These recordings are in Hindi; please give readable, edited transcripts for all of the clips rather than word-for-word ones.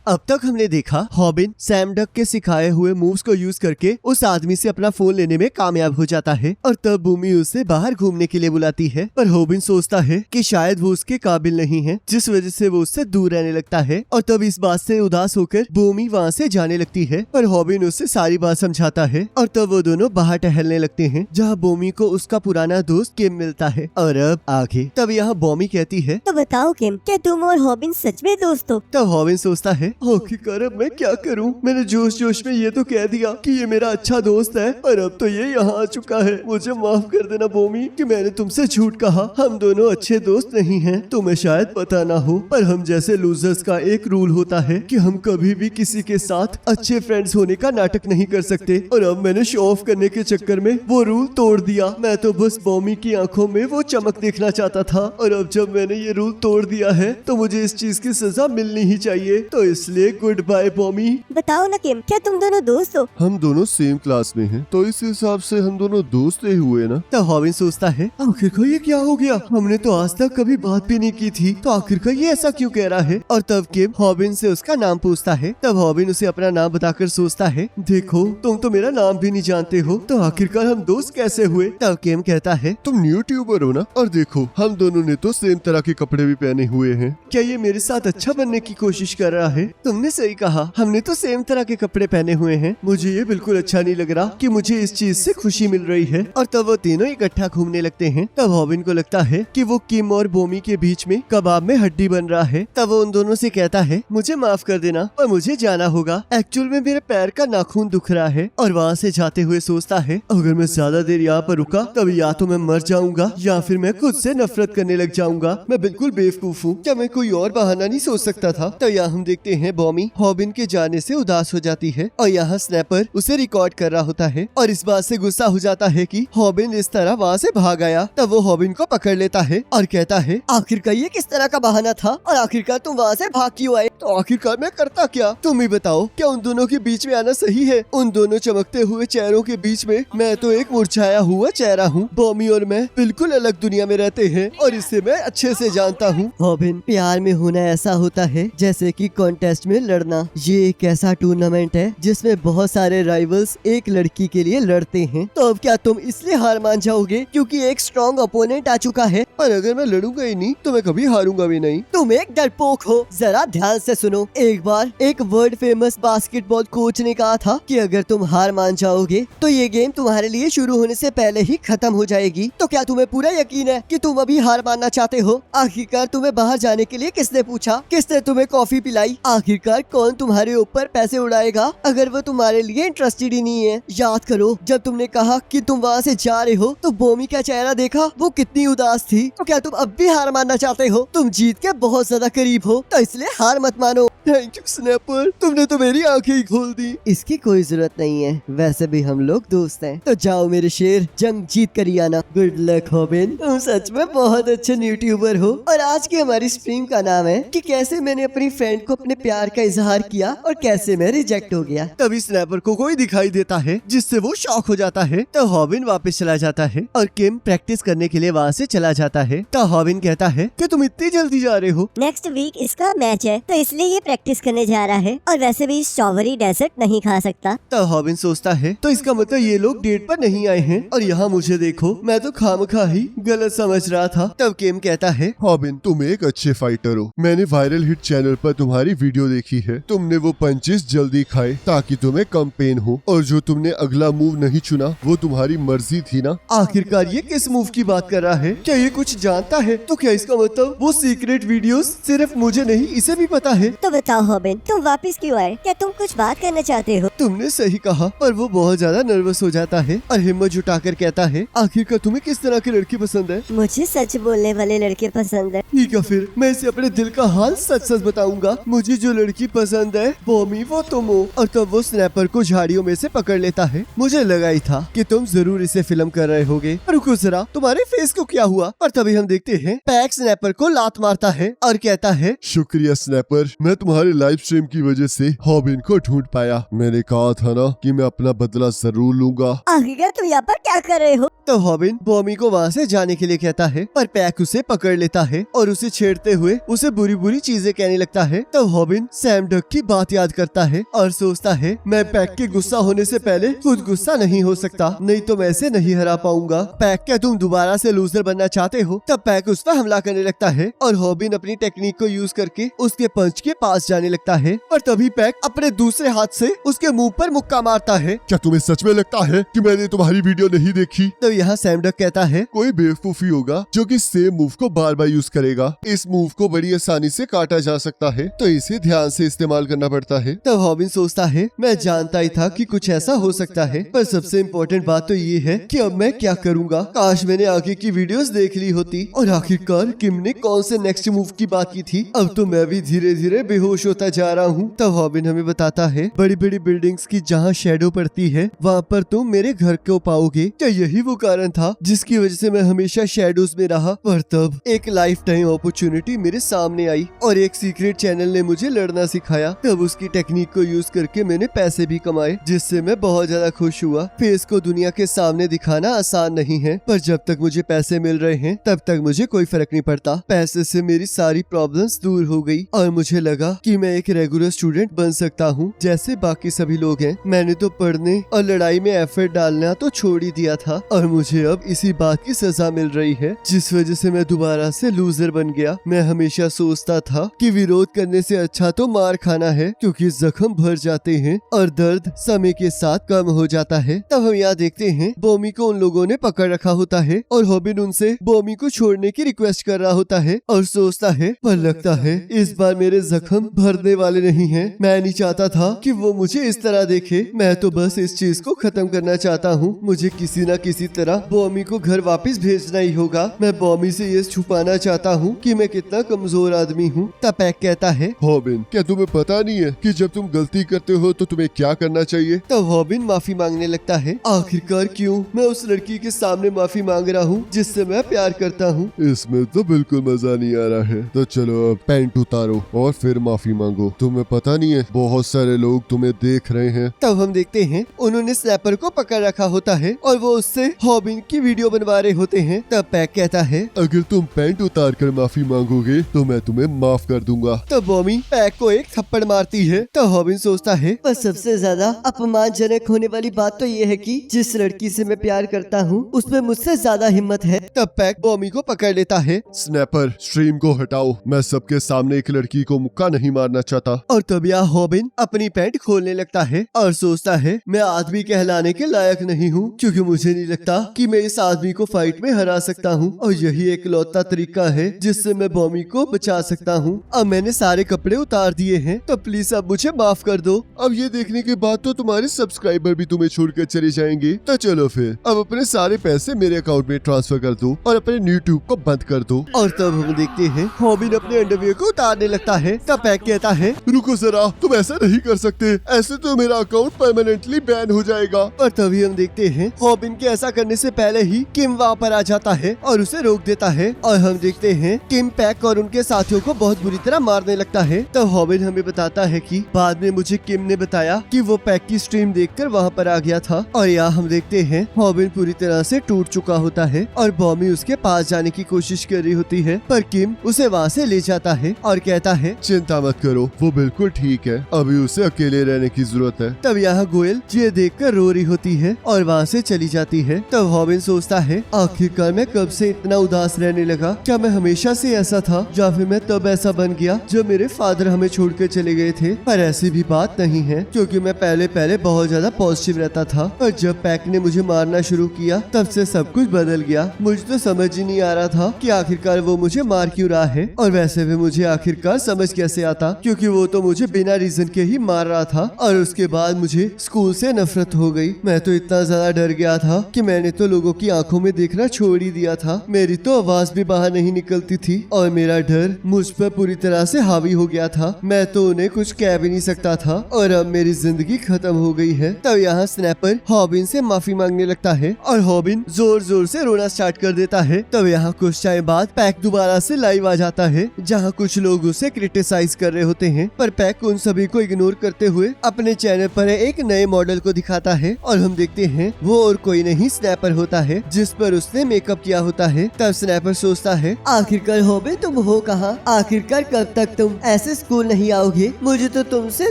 अब तक हमने देखा हॉबिन सैम डक के सिखाए हुए मूव्स को यूज करके उस आदमी से अपना फोन लेने में कामयाब हो जाता है और तब भूमि उसे बाहर घूमने के लिए बुलाती है। पर हॉबिन सोचता है कि शायद वो उसके काबिल नहीं है, जिस वजह से वो उससे दूर रहने लगता है और तब इस बात से उदास होकर भूमि वहाँ से जाने लगती है। पर हॉबिन उससे सारी बात समझाता है और तब वो दोनों बाहर टहलने लगते हैं, जहाँ भूमि को उसका पुराना दोस्त किम मिलता है। और अब आगे तब यहाँ भूमि कहती है, तो बताओ किम, क्या तुम और हॉबिन सच में दोस्त हो? तब हॉबिन सोचता है, आखिरकार अब मैं क्या करूं? मैंने जोश जोश में ये तो कह दिया कि ये मेरा अच्छा दोस्त है और अब तो ये यहाँ आ चुका है। मुझे माफ कर देना भूमि कि मैंने तुमसे झूठ कहा। हम दोनों अच्छे दोस्त नहीं हैं। तुम्हें शायद पता ना हो, पर हम जैसे लूजर्स का एक रूल होता है कि हम कभी भी किसी के साथ अच्छे फ्रेंड्स होने का नाटक नहीं कर सकते। और अब मैंने शो ऑफ करने के चक्कर में वो रूल तोड़ दिया। मैं तो बस भूमि की आंखों में वो चमक देखना चाहता था और अब जब मैंने ये रूल तोड़ दिया है तो मुझे इस चीज की सजा मिलनी ही चाहिए। तो इसलिए गुड बाय भूमि। बताओ ना किम, क्या तुम दोनों दोस्त हो? हम दोनों सेम क्लास में हैं, तो इस हिसाब से हम दोनों दोस्त ही हुए ना। तो हॉबिन सोचता है, आखिरकार ये क्या हो गया? हमने तो आज तक कभी बात भी नहीं की थी, तो आखिरकार ये ऐसा क्यों कह रहा है? और तब किम हॉबिन से उसका नाम पूछता है। तब हॉबिन उसे अपना नाम बताकर सोचता है, देखो तुम तो मेरा नाम भी नहीं जानते हो, तो आखिरकार हम दोस्त कैसे हुए? तब किम कहता है, तुम यूट्यूबर हो ना, और देखो हम दोनों ने तो सेम तरह के कपड़े भी पहने हुए हैं। क्या ये मेरे साथ अच्छा बनने की कोशिश कर रहा है? तुमने सही कहा, हमने तो सेम तरह के कपड़े पहने हुए हैं। मुझे ये बिल्कुल अच्छा नहीं लग रहा कि मुझे इस चीज से खुशी मिल रही है। और तब वो तीनों इकट्ठा घूमने लगते हैं। तब हॉबिन को लगता है कि वो किम और भूमि के बीच में कबाब में हड्डी बन रहा है। तब वो उन दोनों से कहता है, मुझे माफ कर देना पर मुझे जाना होगा। एक्चुअल में मेरे पैर का नाखून दुख रहा है। और वहाँ से जाते हुए सोचता है, अगर मैं ज्यादा देर यहाँ पर रुका तब या तो मैं मर जाऊंगा या फिर मैं खुद से नफरत करने लग जाऊंगा। मैं बिल्कुल बेवकूफ हूँ। क्या मैं कोई और बहाना नहीं सोच सकता था? तो यहाँ हम देखते हैं भूमि हॉबिन के जाने से उदास हो जाती है और यहाँ स्नैपर उसे रिकॉर्ड कर रहा होता है और इस बात से गुस्सा हो जाता है कि हॉबिन इस तरह वहाँ से भाग आया। तब वो हॉबिन को पकड़ लेता है और कहता है, आखिरकार ये किस तरह का बहाना था और आखिरकार तुम वहाँ से भाग क्यों आए? तो आखिरकार मैं करता क्या? तुम ही बताओ, क्या उन दोनों के बीच में आना सही है? उन दोनों चमकते हुए चेहरों के बीच में मैं तो एक मुरझाया हुआ चेहरा हूँ। भूमि और मैं बिल्कुल अलग दुनिया में रहते हैं और इसे मैं अच्छे से जानता हूँ। हॉबिन, प्यार में होना ऐसा होता है जैसे कि कॉन्टेस्ट में लड़ना। ये एक ऐसा टूर्नामेंट है जिसमें बहुत सारे राइवल्स एक लड़की के लिए लड़ते हैं। तो अब क्या तुम इसलिए हार मान जाओगे क्योंकि एक स्ट्रॉन्ग ओपोनेंट आ चुका है? पर अगर मैं लड़ूंगा ही नहीं तो मैं कभी हारूंगा भी नहीं। तुम एक डरपोक हो। जरा ध्यान से सुनो। एक बार एक वर्ल्ड फेमस बास्केटबॉल कोच ने कहा था कि अगर तुम हार मान जाओगे तो ये गेम तुम्हारे लिए शुरू होने से पहले ही खत्म हो जाएगी। तो क्या तुम्हें पूरा यकीन है कि तुम अभी हार मानना चाहते हो? आखिरकार तुम्हें बाहर जाने के लिए किसने पूछा? किसने तुम्हें कॉफी पिलाई? आखिरकार कौन तुम्हारे ऊपर पैसे उड़ाएगा अगर वो तुम्हारे लिए इंटरेस्टेड ही नहीं है? याद करो, जब तुमने कहा कि तुम वहाँ से जा रहे हो तो भूमि का चेहरा देखा, वो कितनी उदास थी। तो क्या तुम अब भी हार मानना चाहते हो? तुम जीत के बहुत ज्यादा करीब हो, तो इसलिए हार मत मानो। थैंक यू स्नैपर, तुमने तो मेरी आंखें ही खोल दी। इसकी कोई जरूरत नहीं है, वैसे भी हम लोग दोस्त हैं। तो जाओ मेरे शेर, जंग जीत कर ही आना। गुड लक हॉबिन, तुम सच में बहुत अच्छे यूट्यूबर हो। और आज की हमारी स्ट्रीम का नाम है कि कैसे मैंने अपनी फ्रेंड को अपने प्यार का इजहार किया और कैसे मैं रिजेक्ट हो गया। तभी स्नैपर को कोई दिखाई देता है जिससे वो शॉक हो जाता है। तो हॉबिन वापस चला जाता है और किम प्रैक्टिस करने के लिए वहाँ से चला जाता है। तो हॉबिन कहता है कि तुम इतनी जल्दी जा रहे हो? नेक्स्ट वीक इसका मैच है तो इसलिए ये प्रैक्टिस करने जा रहा है और वैसे भी स्ट्रॉबेरी डेजर्ट नहीं खा सकता। तो हॉबिन सोचता है, तो इसका मतलब ये लोग डेट पर नहीं आए हैं और यहाँ मुझे देखो, मैं तो खामखा ही गलत समझ रहा था। तब किम कहता है, हॉबिन तुम एक अच्छे फाइटर हो। मैंने वायरल हिट चैनल पर तुम्हारी वीडियो देखी है। तुमने वो पंचेस जल्दी खाए ताकि तुम्हें कम पेन हो, और जो तुमने अगला मूव नहीं चुना वो तुम्हारी मर्जी थी ना। आखिरकार ये किस मूव की बात कर रहा है? क्या ये कुछ जानता है? तो क्या इसका मतलब वो सीक्रेट वीडियोस सिर्फ मुझे नहीं इसे भी पता है? तो बताओ हॉबिन, तुम वापस क्यों आए? क्या तुम कुछ बात करना चाहते हो? तुमने सही कहा, पर वो बहुत ज्यादा नर्वस हो जाता है और हिम्मत जुटाकर कहता है, आखिरकार तुम्हें किस तरह की लड़की पसंद है? मुझे सच बोलने वाले लड़के पसंद है। ठीक है, फिर मैं इसे अपने दिल का हाल सच सच बताऊंगा। मुझे जो लड़की पसंद है भूमि, वो तुम हो। और तब वो स्नैपर को झाड़ियों में से पकड़ लेता है। मुझे लगा ही था कि तुम जरूर इसे फिल्म कर रहे होगे। रुको जरा, तुम्हारे फेस को क्या हुआ? और तभी हम देखते हैं पैक स्नैपर को लात मारता है और कहता है, शुक्रिया स्नैपर, मैं तुम्हारे लाइव स्ट्रीम की वजह से हॉबिन को ढूंढ पाया। मैंने कहा था ना कि मैं अपना बदला जरूर लूंगा। आखिरकार तुम यहाँ पर क्या कर रहे हो? तो हॉबिन बॉमी को वहाँ से जाने के लिए कहता है, पर पैक उसे पकड़ लेता है और उसे छेड़ते हुए उसे बुरी बुरी चीजें कहने लगता है। तो हॉबिन सैम डक की बात याद करता है और सोचता है, मैं पैक के गुस्सा होने से पहले खुद गुस्सा नहीं हो सकता, नहीं तो मैं इसे नहीं हरा पाऊंगा। पैक, क्या तुम दोबारा से लूजर बनना चाहते हो? तब पैक उस पर हमला करने लगता है और हॉबिन अपनी टेक्निक को यूज करके उसके पंच के पास जाने लगता है, पर तभी पैक अपने दूसरे हाथ से उसके मुंह पर मुक्का मारता है। क्या तुम्हें सच में लगता है कि मैंने तुम्हारी वीडियो नहीं देखी? तो यहाँ सैम डक कहता है, कोई बेवकूफी होगा जो कि सेम मूव को बार बार यूज करेगा। इस मूव को बड़ी आसानी से काटा जा सकता है, तो इसे ध्यान से इस्तेमाल करना पड़ता है। तब हॉबिन सोचता है, मैं जानता ही था कि कुछ ऐसा हो सकता है, पर सबसे इम्पोर्टेंट बात तो ये है कि अब मैं क्या करूंगा। काश मैंने आगे की वीडियोस देख ली होती और आखिरकार किम ने कौन से नेक्स्ट मूव की बात की थी। अब तो मैं भी धीरे धीरे बेहोश होता जा रहा हूँ। तब हॉबिन हमें बताता है, बड़ी बड़ी बिल्डिंग्स की जहाँ शेडो पड़ती है वहाँ पर तुम मेरे घर को पाओगे। क्या यही वो कारण था जिसकी वजह से मैं हमेशा शेडोज में रहा? पर तब एक लाइफ टाइम अपॉर्चुनिटी मेरे सामने आई और एक सीक्रेट चैनल ने मुझे लड़ना सिखाया। तब उसकी टेक्निक को यूज करके मैंने पैसे भी कमाए, जिससे मैं बहुत ज्यादा खुश हुआ। फेस को दुनिया के सामने दिखाना आसान नहीं है, पर जब तक मुझे पैसे मिल रहे हैं तब तक मुझे कोई फर्क नहीं पड़ता। पैसे से मेरी सारी प्रॉब्लम्स दूर हो गई और मुझे लगा कि मैं एक रेगुलर स्टूडेंट बन सकता हूँ जैसे बाकी सभी लोग हैं। मैंने तो पढ़ने और लड़ाई में एफर्ट डालना तो छोड़ ही दिया था और मुझे अब इसी बात की सजा मिल रही है जिस वजह से मैं दोबारा से लूजर बन गया। मैं हमेशा सोचता था कि विरोध करने से अच्छा तो मार खाना है, क्योंकि जख्म भर जाते हैं और दर्द समय के साथ कम हो जाता है। तब हम यहाँ देखते हैं बॉमी को उन लोगों ने पकड़ रखा होता है और हॉबिन उनसे बॉमी को छोड़ने की रिक्वेस्ट कर रहा होता है और सोचता है, पर लगता है इस बार मेरे जख्म भरने वाले नहीं हैं। मैं नहीं चाहता था कि वो मुझे इस तरह देखे। मैं तो बस इस चीज को खत्म करना चाहता हूँ। मुझे किसी न किसी तरह बॉमी को घर वापस भेजना ही होगा। मैं बॉमी से ये छुपाना चाहता हूँ कि मैं कितना कमजोर आदमी हूँ। तब पैक कहता है, हॉबिन, क्या तुम्हें पता नहीं है कि जब तुम गलती करते हो तो तुम्हें क्या करना चाहिए? तब हॉबिन माफी मांगने लगता है। आखिरकार क्यों? मैं उस लड़की के सामने माफी मांग रहा हूँ जिससे मैं प्यार करता हूँ। इसमें तो बिल्कुल मजा नहीं आ रहा है। तो चलो अब पैंट उतारो और फिर माफी मांगो। तुम्हें पता नहीं है बहुत सारे लोग तुम्हें देख रहे हैं। तब हम देखते हैं उन्होंने स्नैपर को पकड़ रखा होता है और वो उससे हॉबिन की वीडियो बनवा रहे होते हैं। तब पैक कहता है, अगर तुम पैंट उतार कर माफी मांगोगे तो मैं तुम्हें माफ कर दूंगा। तब बॉमी पैक को एक थप्पड़ मारती है। तब हॉबिन सोचता है, पर सबसे ज्यादा अपमानजनक होने वाली बात तो ये है कि जिस लड़की से मैं प्यार करता हूँ उसमें मुझसे ज्यादा हिम्मत है। तब पैक बॉमी को पकड़ लेता है। स्नैपर, स्ट्रीम को हटाओ। मैं सबके सामने एक लड़की को मुक्का नहीं मारना चाहता। और तब यहाँ हॉबिन अपनी पैंट खोलने लगता है और सोचता है, मैं आदमी कहलाने के लायक नहीं हूँ, क्योंकि मुझे नहीं लगता कि मैं इस आदमी को फाइट में हरा सकता हूँ और यही एक लौता तरीका है जिससे मैं बॉमी को बचा सकता हूँ। अब मैंने सारे कपड़े उतार दिए हैं, तो प्लीज अब मुझे माफ कर दो। अब ये देखने के बाद तो तुम्हारे सब्सक्राइबर भी तुम्हें छोड़कर चले जाएंगे। तो चलो फिर अब अपने सारे पैसे मेरे अकाउंट में ट्रांसफर कर दो और अपने यूट्यूब को बंद कर दो। और तब हम देखते हैं हॉबिन अपने अंडरवियर को उतारने लगता है। तब पैक कहता है, रुको जरा, तुम ऐसा नहीं कर सकते। ऐसे तो मेरा अकाउंट परमानेंटली बैन हो जाएगा। और तभी हम देखते हैं हॉबिन के ऐसा करने से पहले ही किम वहाँ पर आ जाता है और उसे रोक देता है और हम देखते हैं किम पैक और उनके साथियों को बहुत बुरी तरह मारने लगता है। तब हॉबिन हमें बताता है कि बाद में मुझे किम ने बताया कि वो पैक की स्ट्रीम देखकर वहाँ पर आ गया था। और यहाँ हम देखते हैं हॉबिन पूरी तरह से टूट चुका होता है और बॉमी उसके पास जाने की कोशिश कर रही होती है, पर किम उसे वहाँ से ले जाता है और कहता है, चिंता मत करो, वो बिल्कुल ठीक है। अभी उसे अकेले रहने की जरूरत है। तब यहाँ गोयल ये देखकर रो रही होती है और वहाँ से चली जाती है। तब हॉबिन सोचता है, आखिरकार मैं कब से इतना उदास रहने लगा? क्या मैं हमेशा से ऐसा था या फिर मैं तब ऐसा बन गया जब मेरे फादर हमें छोड़कर चले गए थे? पर ऐसी भी बात नहीं है, क्योंकि मैं पहले बहुत ज्यादा पॉजिटिव रहता था, पर जब पैक ने मुझे मारना शुरू किया तब से सब कुछ बदल गया। मुझे तो समझ ही नहीं आ रहा था कि आखिरकार वो मुझे मार क्यों रहा है, और वैसे भी मुझे आखिरकार समझ कैसे आता, क्योंकि वो तो मुझे बिना रीजन के ही मार रहा था। और उसके बाद मुझे स्कूल से नफरत हो गई। मैं तो इतना ज्यादा डर गया था कि मैंने तो लोगों की आंखों में देखना छोड़ ही दिया था। मेरी तो आवाज भी बाहर नहीं निकलती थी और मेरा डर मुझ पर पूरी तरह से हावी हो गया था। मैं तो उन्हें कुछ कह भी नहीं सकता था और अब मेरी जिंदगी खत्म हो गई है। तब यहाँ स्नैपर हॉबिन से माफी मांगने लगता है और हॉबिन जोर जोर से रोना स्टार्ट कर देता है। तब यहाँ कुछ टाइम बाद पैक दोबारा से लाइव आ जाता है, जहाँ कुछ लोग उसे क्रिटिसाइज कर रहे होते हैं, पर पैक उन सभी को इग्नोर करते हुए अपने चैनल पर एक नए मॉडल को दिखाता है और हम देखते हैं वो और कोई नहीं स्नैपर होता है जिस पर उसने मेकअप किया होता है। तब स्नैपर सोचता है, आखिरकार हॉबिन तुम हो कहाँ? आखिरकार कब तक तुम ऐसे स्कूल नहीं आओगे? मुझे तो तुमसे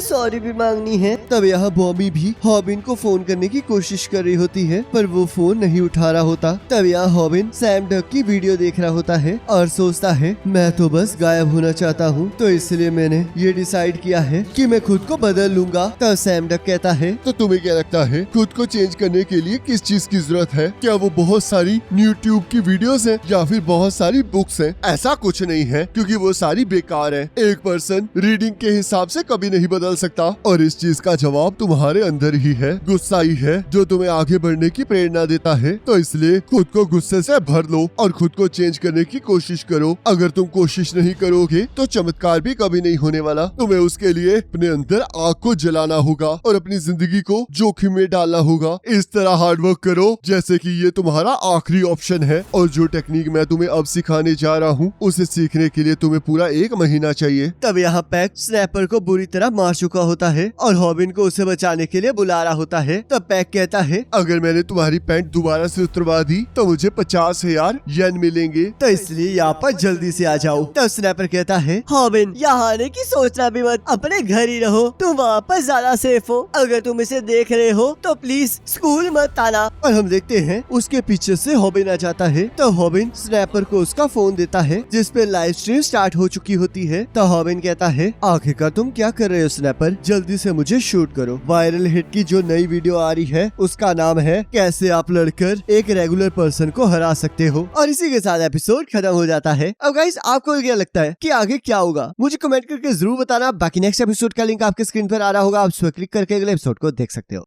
सॉरी भी मांगनी है। तब यहाँ बॉबी भी हॉबिन को फोन करने की कोशिश कर रही होती है पर वो फोन नहीं उठा रहा होता। तब यहाँ हॉबिन सैम डक की वीडियो देख रहा होता है और सोचता है, मैं तो बस गायब होना चाहता हूँ, तो इसलिए मैंने ये डिसाइड किया है कि मैं खुद को बदल लूंगा। तब सैम डक कहता है, तो तुम्हें क्या लगता है खुद को चेंज करने के लिए किस चीज की जरूरत है? क्या वो बहुत सारी यूट्यूब की वीडियोस हैं या फिर बहुत सारी बुक्स हैं? ऐसा कुछ नहीं है क्योंकि वो सारी बेकार है। एक पर्सन रीडिंग के हिसाब से कभी नहीं बदल सकता और इस चीज का जवाब तुम्हारे अंदर ही है। गुस्सा ही है जो तुम्हें आगे बढ़ने की प्रेरणा देता है, तो इसलिए खुद को गुस्से से भर लो और खुद को चेंज करने की कोशिश करो। अगर तुम कोशिश नहीं करोगे तो चमत्कार भी कभी नहीं होने वाला। तुम्हें उसके लिए अपने अंदर आग को जलाना होगा और अपनी जिंदगी को जोखिम में डालना होगा। इस तरह हार्डवर्क करो जैसे कि ये तुम्हारा आखिरी ऑप्शन है। और जो टेक्निक मैं तुम्हें अब सिखाने जा रहा हूँ उसे सीखने के लिए तुम्हें पूरा 1 महीना चाहिए। तब यहाँ पैक स्नैपर को बुरी तरह मार चुका होता है और हॉबिन को उसे बचाने के लिए बुला रहा होता है। तब पैक कहता है, अगर मैंने तुम्हारी पैंट दोबारा से उतरवा दी तो मुझे 50,000 येन मिलेंगे, तो इसलिए यहाँ पर जल्दी से आ जाओ। तब स्नैपर कहता है, हॉबिन यहाँ आने की सोचना भी मत, अपने घर ही रहो, तुम वहाँ पर ज्यादा सेफ हो। अगर तुम इसे देख रहे हो तो प्लीज स्कूल मत आना। और हम देखते हैं उसके पीछे से हॉबिन आ जाता है। तो हॉबिन स्नैपर को उसका फोन देता है जिस पे लाइव स्ट्रीम स्टार्ट हो चुकी होती है। तो हॉबिन कहता है, आखिरकार तुम क्या कर रहे हो स्नैपर? जल्दी से मुझे शूट करो। वायरल हिट की जो नई वीडियो आ रही है उसका नाम है कैसे आप लड़कर एक रेगुलर पर्सन को हरा सकते हो। और इसी के साथ एपिसोड खत्म हो जाता है। अब गाइस आपको क्या लगता है कि आगे क्या होगा? मुझे कमेंट करके जरूर बताना। बाकी नेक्स्ट एपिसोड का लिंक आपके स्क्रीन पर आ रहा होगा, आप उस पर क्लिक करके अगले एपिसोड को देख सकते हो।